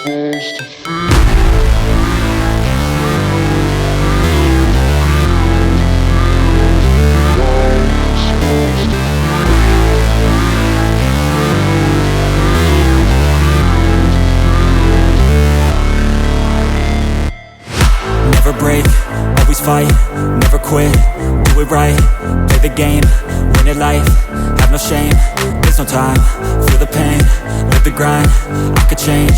Never break, always fight, never quit, do it right, play the game, win it life, have no shame, there's no time, feel the pain, live the grind, I could change,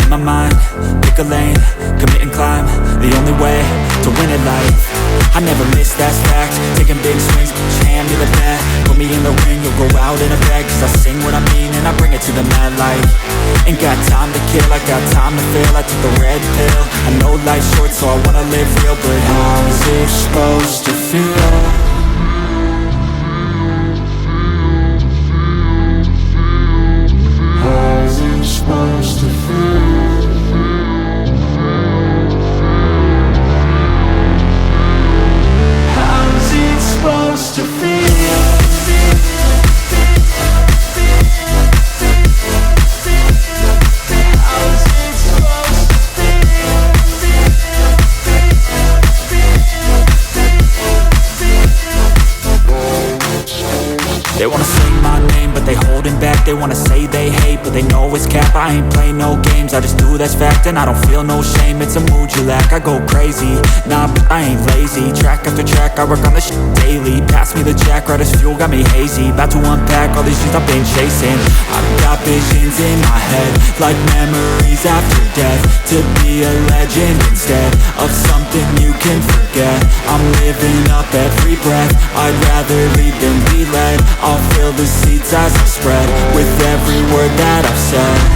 in my mind, pick a lane, commit and climb, the only way to win it life, I never miss, that's fact, taking big swings, hand me the bat, put me in the ring, you'll go out in a bag, cause I sing what I mean and I bring it to the mad light, ain't got time to kill, I got time to feel, I took the red pill, I know life's short so I wanna live real, but how's it supposed to feel? How's it supposed to feel? How's it supposed to feel? They wanna say my name, but they holding back. They wanna say they hate, but they know it's cap. I ain't play no games, I just do that's fact. And I don't feel no shame, it's a mood you lack. I go crazy, nah, but I ain't lazy. Track after track, I work on this shit daily. Pass me the jack, right as fuel, got me hazy. About to unpack all these things I've been chasing. I've got visions in my head, like memories after death. To be a legend instead of something you can forget. I'm living up every breath, I'd rather lead than be led. I'll fill the seats as I spread with every word that I've said.